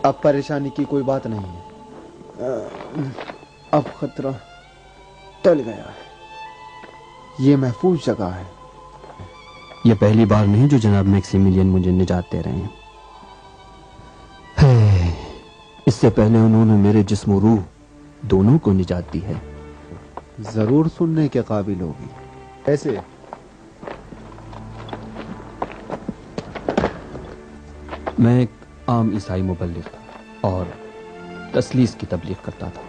اب پریشانی کی کوئی بات نہیں ہے، اب خطرہ ٹل گیا ہے، یہ محفوظ جگہ ہے۔ یہ پہلی بار نہیں جو جناب میکسیمیلین مجھے نجات دے رہے ہیں، اس سے پہلے انہوں نے میرے جسم و روح دونوں کو نجات دی ہے۔ ضرور سننے کے قابل ہوگی۔ ایسے میں ایک عام عیسائی مبلغ تھا اور تثلیث کی تبلیغ کرتا تھا۔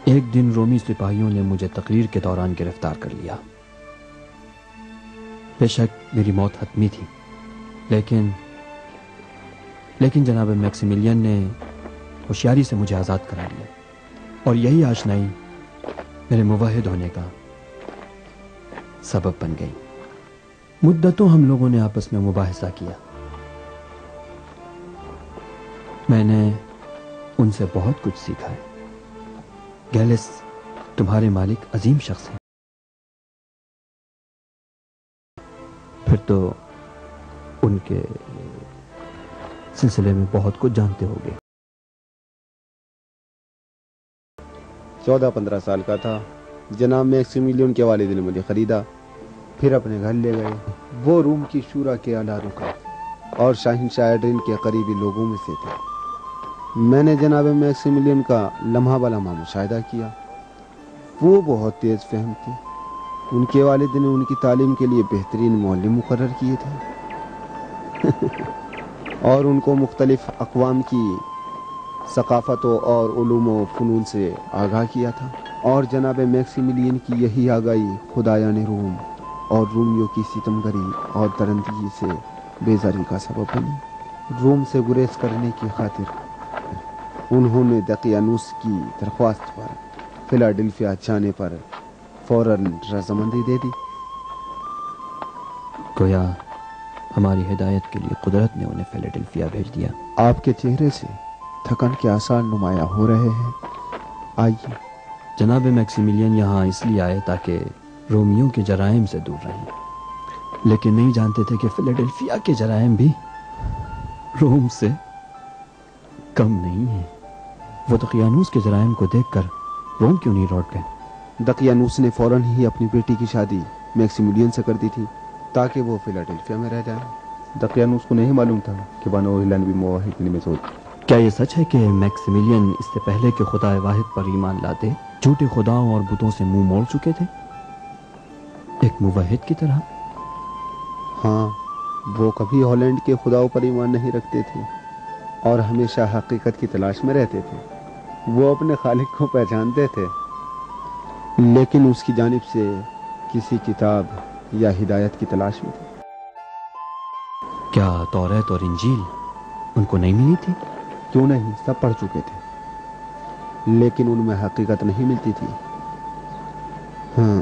ایک دن رومی سپاہیوں نے مجھے تقریر کے دوران گرفتار کر لیا۔ بے شک میری موت حتمی تھی، لیکن جناب میکسیمیلین نے ہوشیاری سے مجھے آزاد کرا لیا، اور یہی آشنائی میرے موحد ہونے کا سبب بن گئی۔ مدتوں ہم لوگوں نے آپس میں مباحثہ کیا۔ میں نے ان سے بہت کچھ سیکھا ہے۔ گیلس تمہارے مالک عظیم شخص ہیں، پھر تو ان کے سلسلے میں بہت کچھ جانتے ہوگے۔ 14-15 سال کا تھا، جناب میکسیمیلین کے والد نے مجھے خریدا، پھر اپنے گھر لے گئے۔ وہ روم کی شورا کے اعلیٰ رکن اور شاہنشاہ ایڈرین کے قریبی لوگوں میں سے تھے۔ میں نے جناب میکسیمیلین کا لمحہ بلمحہ مشاہدہ کیا۔ وہ بہت تیز فہم تھے۔ ان کے والد نے ان کی تعلیم کے لیے بہترین معلم مقرر کیے تھے اور ان کو مختلف اقوام کی ثقافتوں اور علوم و فنون سے آگاہ کیا تھا، اور جناب میکسیمیلین کی یہی آگاہی خدایان روم اور رومیوں کی ستمگری اور درندگی سے بیزاری کا سبب بنی۔ روم سے گریز کرنے کی خاطر انہوں نے دقیانوس کی درخواست پر فلاڈیلفیا جانے پر فوراً رضامندی دے دی۔ گویا ہماری ہدایت کے لیے قدرت نے انہیں فیلاڈیلفیا بھیج دیا۔ آپ کے چہرے سے تھکن کے آثار نمایاں ہو رہے ہیں، آئیے۔ جناب میکسیمیلین یہاں اس لیے آئے تاکہ رومیوں کے جرائم سے دور رہیں، لیکن نہیں جانتے تھے کہ فیلاڈیلفیا کے جرائم بھی روم سے کم نہیں ہیں۔ وہ دقیانوس کے جرائم کو دیکھ کر روم کیوں نہیں لوٹ گئے؟ دقیانوس نے فوراً ہی اپنی بیٹی کی شادی میکسیمیلین سے کر دی تھی تاکہ وہ فیلاڈیلفیا میں رہ جائیں۔ دقیانوس کو نہیں معلوم تھا کہ بنو ہیلن بھی موحد نمسود۔ کیا یہ سچ ہے کہ میکسیمیلین اس سے پہلے کہ خدا واحد پر ایمان لاتے جھوٹے خداؤں اور بتوں سے منہ موڑ چکے تھے، ایک موحد کی طرح؟ ہاں، وہ کبھی ہالینڈ کے خداؤں پر ایمان نہیں رکھتے تھے اور ہمیشہ حقیقت کی تلاش میں رہتے تھے۔ وہ اپنے خالق کو پہچانتے تھے، لیکن اس کی جانب سے کسی کتاب یا ہدایت کی تلاش میں تھے۔ کیا توریت اور انجیل ان کو نہیں ملی تھی؟ کیوں نہیں، سب پڑھ چکے تھے، لیکن ان میں حقیقت نہیں ملتی تھی۔ ہاں،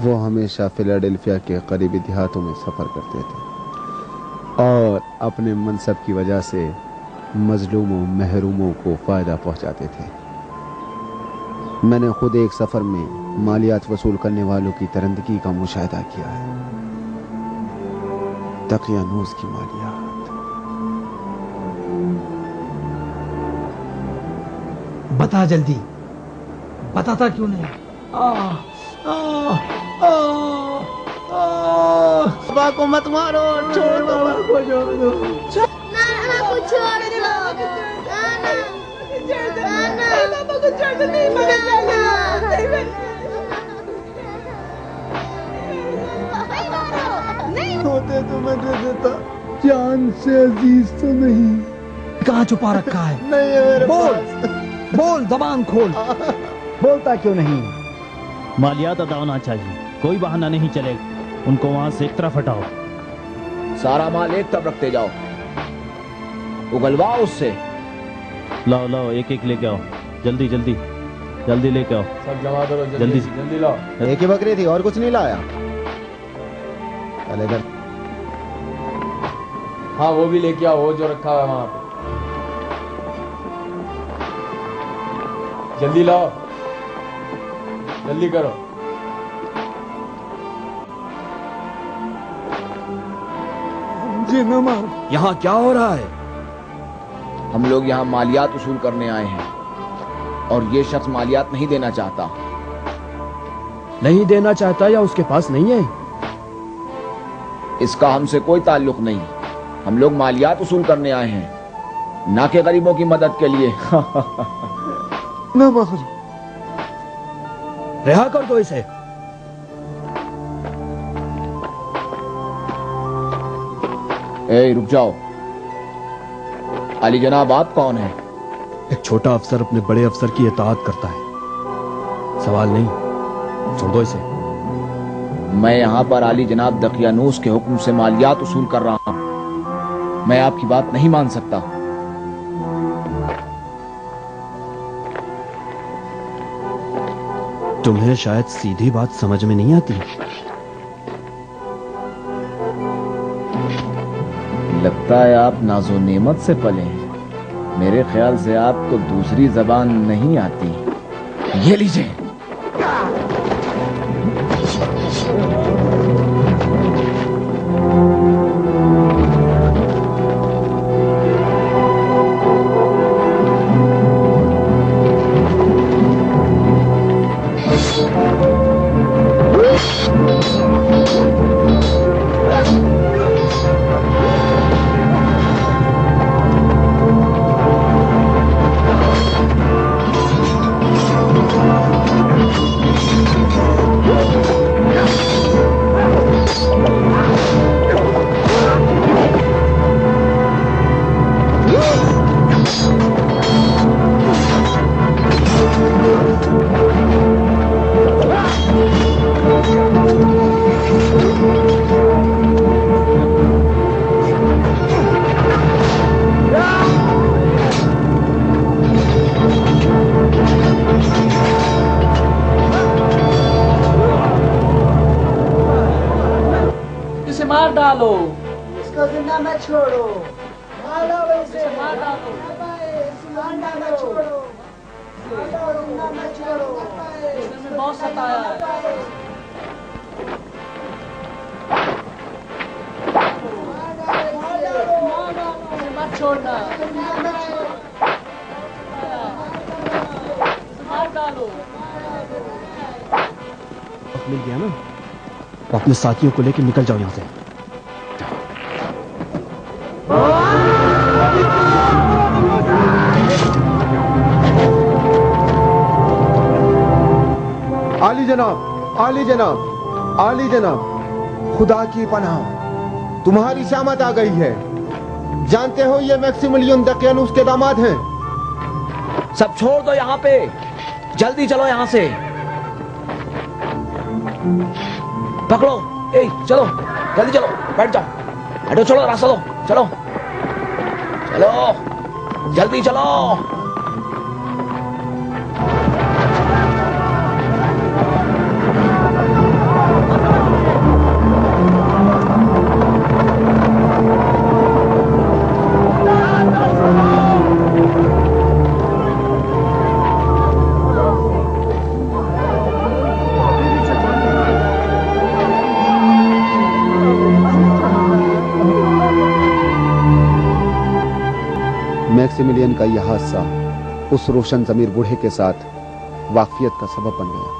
وہ ہمیشہ فیلاڈیلفیا کے قریبی دیہاتوں میں سفر کرتے تھے اور اپنے منصب کی وجہ سے مظلوموں محروموں کو فائدہ پہنچاتے تھے۔ میں نے خود ایک سفر میں مالیات وصول کرنے والوں کی درندگی کا مشاہدہ کیا ہے۔ دقیانوس کی مالیات۔ بتا جلدی، بتاتا کیوں نہیں؟ بابا کو مت مارو، چھوڑ دو بابا کو، چھوڑ دو۔ نانا کو چھوڑ دو، نانا بابا کو چھوڑ دو، نہیں ہوتے تو میں دے دیتا، جان سے عزیز تو نہیں۔ کہاں چھپا رکھا ہے؟ نہیں ہے میرے بول پاس۔ بول، زبان کھول، بولتا کیوں نہیں؟ مالیات ادا ہونا چاہیے، کوئی بہانہ نہیں چلے گا۔ ان کو وہاں سے ایک طرف ہٹاؤ۔ سارا مال ایک طرف رکھتے جاؤ، اگلواؤ اس سے۔ لاؤ لاؤ، ایک ایک لے کے آؤ، جلدی جلدی جلدی لے کے آؤ، سب جمع کرو، جلدی جلدی لاؤ۔ ایک ہی بکری تھی اور کچھ نہیں لایا؟ چلے گھر۔ ہاں وہ بھی لے کے آؤ، وہ جو رکھا ہوا ہے وہاں پہ، جلدی لاؤ، جلدی کرو۔ مجھے نہ مار. یہاں کیا ہو رہا ہے؟ ہم لوگ یہاں مالیات وصول کرنے آئے ہیں اور یہ شخص مالیات نہیں دینا چاہتا. نہیں دینا چاہتا یا اس کے پاس نہیں ہے؟ اس کا ہم سے کوئی تعلق نہیں. ہم لوگ مالیات وصول کرنے آئے ہیں نہ کہ غریبوں کی مدد کے لیے. نہ مار. رہا کر دو اسے. اے رک جاؤ. علی جناب آپ کون ہیں؟ ایک چھوٹا افسر اپنے بڑے افسر کی اطاعت کرتا ہے. سوال نہیں، چھوڑ دو اسے. میں یہاں پر علی جناب دقیانوس کے حکم سے مالیات وصول کر رہا ہوں. میں آپ کی بات نہیں مان سکتا. تمہیں شاید سیدھی بات سمجھ میں نہیں آتی. لگتا ہے آپ ناز و نعمت سے پلے ہیں. میرے خیال سے آپ کو دوسری زبان نہیں آتی. یہ لیجئے. مل گیا نا؟ اپنے ساتھیوں کو لے کے نکل جاؤ یہاں سے. عالی جناب، عالی جناب، عالی جناب، خدا کی پناہ، تمہاری شامت آ گئی ہے. جانتے ہو یہ میکسیملین دقیانوس کے داماد ہیں. سب چھوڑ دو یہاں پہ. جلدی چلو یہاں سے. پکڑو. اے چلو جلدی چلو. بیٹھ جاؤ. ہٹو. چلو راستہ دو. چلو چلو جلدی چلو. میکسیملین کا یہ حادثہ اس روشن ضمیر بوڑھے کے ساتھ واقفیت کا سبب بن گیا.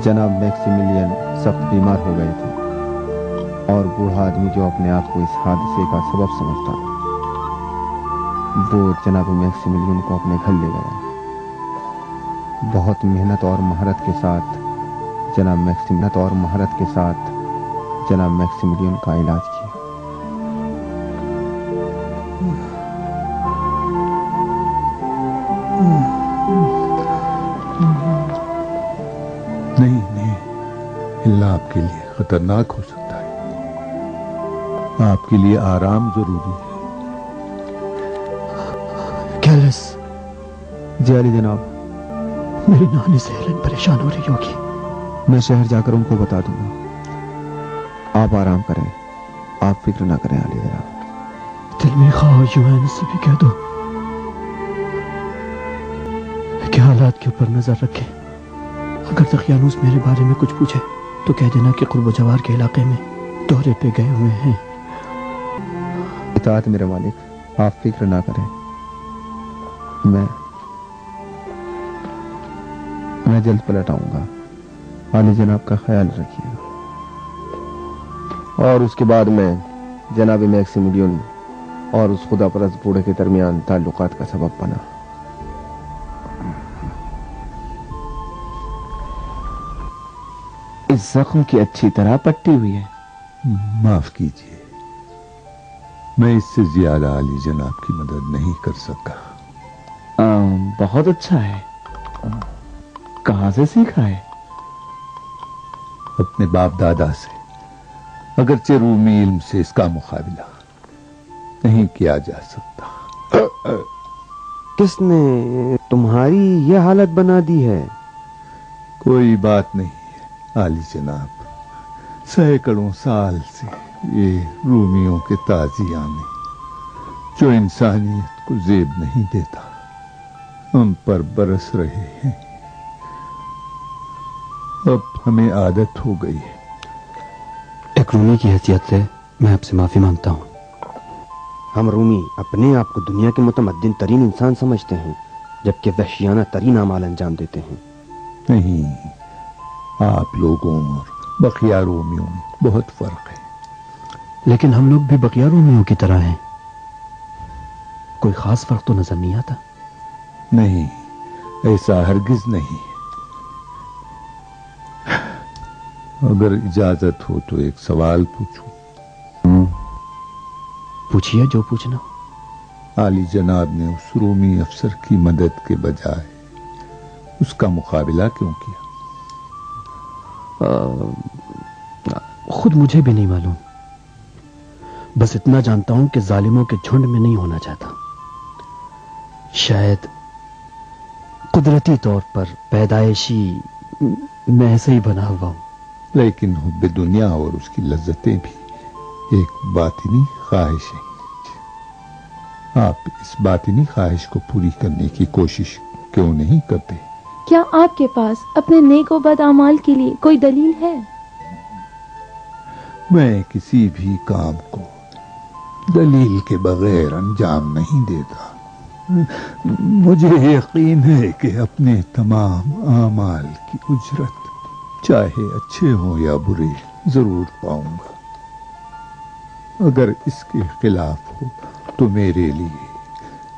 جناب میکسیملین سخت بیمار ہو گئے تھے اور بوڑھا آدمی جو اپنے آپ کو اس حادثے کا سبب سمجھتا وہ جناب میکسیملین کو اپنے گھر لے گیا. بہت محنت اور مہارت کے ساتھ جناب میکسیملین کا علاج کیا. نہیں نہیں، ہلنا آپ کے لیے خطرناک ہو سکتا ہے، آپ کے لیے آرام ضروری ہے۔ کیلس، جی علی جناب، میری نانی سے ہیلن پریشان ہو رہی ہوگی۔ میں شہر جا کر ان کو بتا دوں گا۔ آپ آرام کریں، آپ فکر نہ کریں علی جناب۔ دل میں خواہ یوں سے بھی کہہ دو کہ حالات کے اوپر نظر رکھیں۔ اگر دقیانوس میرے بارے میں کچھ پوچھے تو کہہ دینا کہ قرب و جوار کے علاقے میں دورے پہ گئے ہوئے ہیں۔ اطاعت میرے مالک، آپ فکر نہ کریں، میں جلد پلٹ آؤں گا۔ علی جناب کا خیال رکھیے گا۔ اور اس کے بعد میں جناب میکسیمیلین اور اس خدا پرست بوڑھے کے درمیان تعلقات کا سبب بنا۔ اس زخم کی اچھی طرح پٹی ہوئی ہے۔ معاف کیجیے، میں اس سے زیادہ علی جناب کی مدد نہیں کر سکا۔ بہت اچھا ہے، کہاں سے سیکھا ہے؟ اپنے باپ دادا سے، اگرچہ رومی علم سے اس کا مقابلہ نہیں کیا جا سکتا۔ کس نے تمہاری یہ حالت بنا دی ہے؟ کوئی بات نہیں ہے علی جناب، سینکڑوں سال سے یہ رومیوں کے تازیانے جو انسانیت کو زیب نہیں دیتا ہم پر برس رہے ہیں، اب ہمیں عادت ہو گئی ہے۔ ایک رومی کی حیثیت سے میں آپ سے معافی مانگتا ہوں۔ ہم رومی اپنے آپ کو دنیا کے متمدن ترین انسان سمجھتے ہیں، جبکہ وحشیانہ ترین اعمال انجام دیتے ہیں۔ نہیں، آپ لوگوں اور بقیہ رومیوں میں بہت فرق ہے۔ لیکن ہم لوگ بھی بقیہ رومیوں کی طرح ہیں، کوئی خاص فرق تو نظر نہیں آتا۔ نہیں، ایسا ہرگز نہیں ہے۔ اگر اجازت ہو تو ایک سوال پوچھوں؟ پوچھئے جو پوچھنا۔ علی جناب نے اس رومی افسر کی مدد کے بجائے اس کا مقابلہ کیوں کیا؟ خود مجھے بھی نہیں معلوم، بس اتنا جانتا ہوں کہ ظالموں کے جھنڈ میں نہیں ہونا چاہتا۔ شاید قدرتی طور پر پیدائشی میں ایسے ہی بنا ہوا ہوں۔ لیکن حب دنیا اور اس کی لذتیں بھی ایک باطنی خواہش ہے۔ آپ اس باطنی خواہش کو پوری کرنے کی کوشش کیوں نہیں کرتے؟ کیا آپ کے پاس اپنے نیک و بد اعمال کے لیے کوئی دلیل ہے؟ میں کسی بھی کام کو دلیل کے بغیر انجام نہیں دیتا۔ مجھے یقین ہے کہ اپنے تمام اعمال کی اجرت چاہے اچھے ہوں یا برے ضرور پاؤں گا۔ اگر اس کے خلاف ہو تو میرے لیے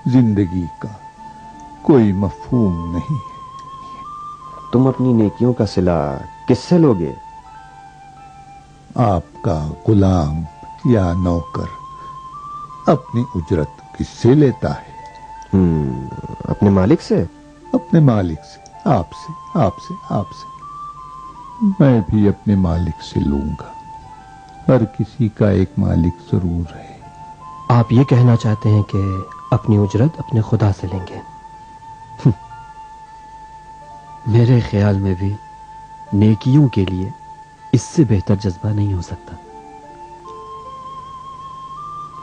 زندگی کا کوئی مفہوم نہیں ہے۔ تم اپنی نیکیوں کا صلہ کس سے لوگے؟ آپ کا غلام یا نوکر اپنی اجرت کس سے لیتا ہے؟ اپنے مالک سے؟ اپنے مالک سے، آپ سے، آپ سے، آپ سے۔ میں بھی اپنے مالک سے لوں گا۔ ہر کسی کا ایک مالک ضرور ہے۔ آپ یہ کہنا چاہتے ہیں کہ اپنی اجرت اپنے خدا سے لیں گے؟ میرے خیال میں بھی نیکیوں کے لیے اس سے بہتر جذبہ نہیں ہو سکتا،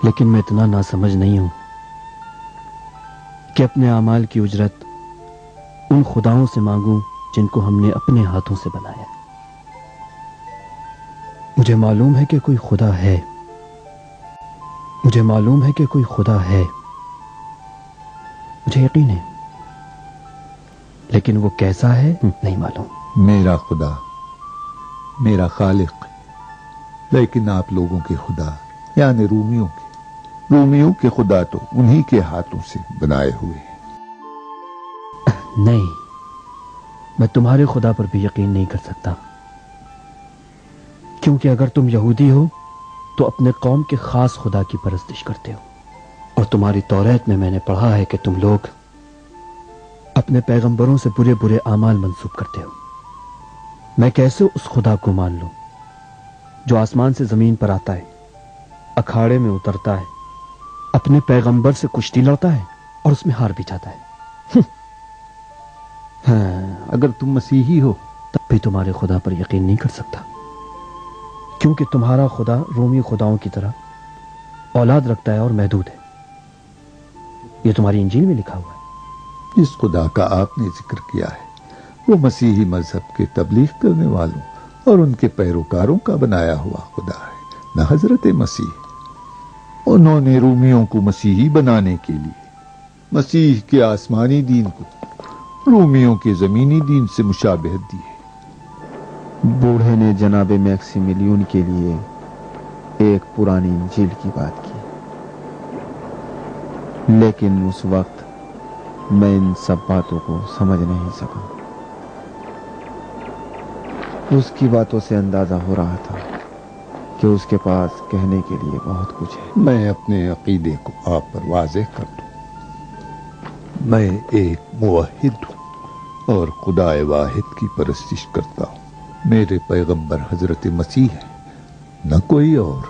لیکن میں اتنا ناسمجھ نہیں ہوں کہ اپنے اعمال کی اجرت ان خداؤں سے مانگوں جن کو ہم نے اپنے ہاتھوں سے بنایا۔ مجھے معلوم ہے کہ کوئی خدا ہے، مجھے معلوم ہے کہ کوئی خدا ہے، مجھے یقین ہے، لیکن وہ کیسا ہے نہیں معلوم۔ میرا خدا میرا خالق ہے، لیکن آپ لوگوں کے خدا یعنی رومیوں کے خدا تو انہی کے ہاتھوں سے بنائے ہوئے ہیں۔ نہیں، میں تمہارے خدا پر بھی یقین نہیں کر سکتا، کیونکہ اگر تم یہودی ہو تو اپنے قوم کے خاص خدا کی پرستش کرتے ہو، اور اور تمہاری تورات میں نے پڑھا ہے کہ تم لوگ اپنے پیغمبروں سے برے برے اعمال منسوب کرتے ہو. میں کیسے اس خدا کو مان لوں جو آسمان سے زمین پر آتا ہے, اکھاڑے میں اترتا ہے, اپنے پیغمبر سے کشتی لڑتا ہے اور اس میں ہار بھی جاتا ہے. ہاں اگر تم مسیحی ہو تب بھی تمہارے خدا پر یقین نہیں کر سکتا, کیونکہ تمہارا خدا رومی خداؤں کی طرح اولاد رکھتا ہے اور محدود ہے. یہ تمہاری انجیل میں لکھا ہوا ہے. جس خدا کا آپ نے ذکر کیا ہے وہ مسیحی مذہب کے تبلیغ کرنے والوں اور ان کے پیروکاروں کا بنایا ہوا خدا ہے, نہ حضرت مسیح. انہوں نے رومیوں کو مسیحی بنانے کے لیے مسیح کے آسمانی دین کو رومیوں کے زمینی دین سے مشابہت دی ہے. بوڑھے نے جناب میکسیمیلین کے لیے ایک پرانی انجیل کی بات کی, لیکن اس وقت میں ان سب باتوں کو سمجھ نہیں سکا. اس کی باتوں سے اندازہ ہو رہا تھا کہ اس کے پاس کہنے کے لیے بہت کچھ ہے. میں اپنے عقیدے کو آپ پر واضح کر دوں. میں ایک موحد ہوں اور خدا واحد کی پرستش کرتا ہوں. میرے پیغمبر حضرت مسیح ہے, نہ کوئی اور.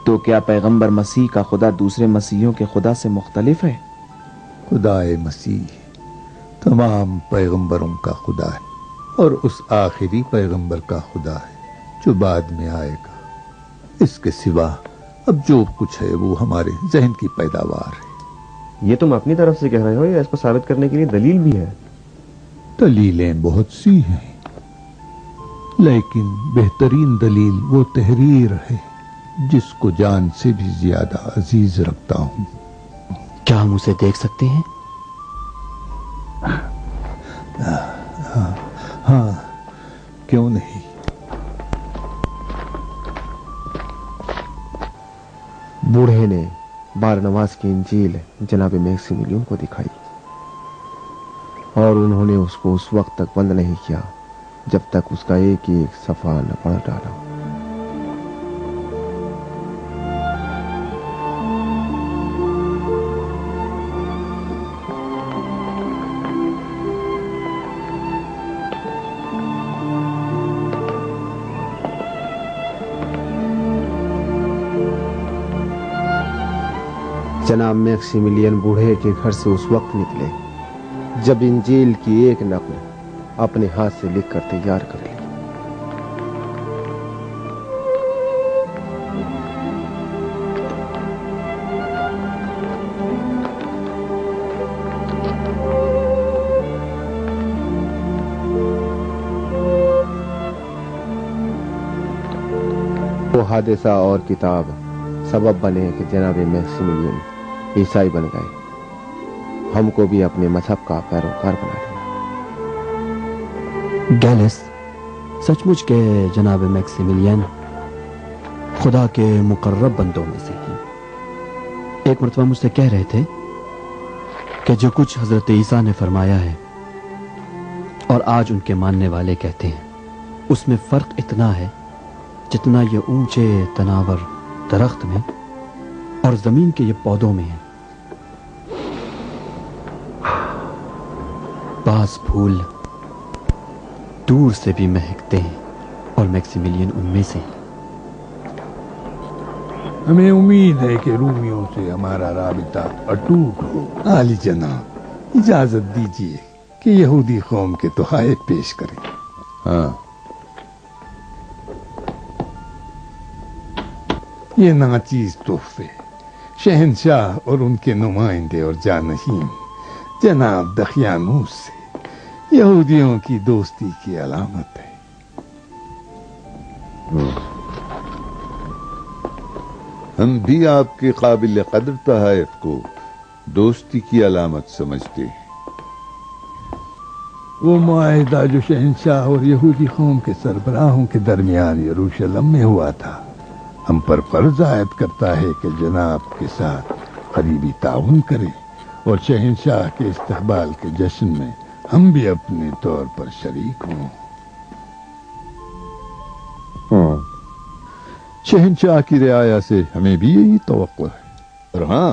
تو کیا پیغمبر مسیح کا خدا دوسرے مسیحیوں کے خدا سے مختلف ہے؟ خدا مسیح تمام پیغمبروں کا خدا ہے اور اس آخری پیغمبر کا خدا ہے جو بعد میں آئے گا. اس کے سوا اب جو کچھ ہے وہ ہمارے ذہن کی پیداوار ہے. یہ تم اپنی طرف سے کہہ رہے ہو یا اس کو ثابت کرنے کے لیے دلیل بھی ہے؟ دلیلیں بہت سی ہیں, لیکن بہترین دلیل وہ تحریر ہے جس کو جان سے بھی زیادہ عزیز رکھتا ہوں. کیا ہم اسے دیکھ سکتے ہیں؟ ہاں کیوں نہیں. بوڑھے نے بارنواس کی انجیل جناب میکسیمیلین کو دکھائی اور انہوں نے اس کو اس وقت تک بند نہیں کیا جب تک اس کا ایک ایک صفحہ نہ پڑھ ڈالا. جناب میکسیمیلین بوڑھے کے گھر سے اس وقت نکلے جب انجیل کی ایک نقل اپنے ہاتھ سے لکھ کر تیار کر لی. وہ حادثہ اور کتاب سبب بنے کہ جناب میکسیمیلین عیسائی بن گئے. ہم کو بھی اپنے مذہب کا پیروکار بنا دیا. گیلس سچ مچ کے جناب میکسیمیلین خدا کے مقرب بندوں میں سے ہیں. ایک مرتبہ مجھ سے کہہ رہے تھے کہ جو کچھ حضرت عیسیٰ نے فرمایا ہے اور آج ان کے ماننے والے کہتے ہیں اس میں فرق اتنا ہے جتنا یہ اونچے تناور درخت میں اور زمین کے یہ پودوں میں ہے. بعض پھول دور سے بھی مہکتے ہیں اور میکسیمیلین ان میں سے ہیں. ہمیں امید ہے کہ رومیوں سے ہمارا رابطہ اٹوٹ ہو. عالی جناب اجازت دیجیے کہ یہودی قوم کے تحائف پیش کریں. ہاں یہ ناچیز تحفے شہنشاہ اور ان کے نمائندے اور جانشین جناب دقیانوس سے یہودیوں کی دوستی کی علامت ہے. ہم بھی آپ کے قابل قدر تحائف کو دوستی کی علامت سمجھتے ہیں. وہ معاہدہ جو شہنشاہ اور یہودی قوم کے سربراہوں کے درمیان یروشلم میں ہوا تھا ہم پر فرض عائد کرتا ہے کہ جناب کے ساتھ قریبی تعاون کریں اور شہنشاہ کے استقبال کے جشن میں ہم بھی اپنے طور پر شریک ہوں. شہنشاہ کی رعایا سے ہمیں بھی یہی توقع ہے. اور ہاں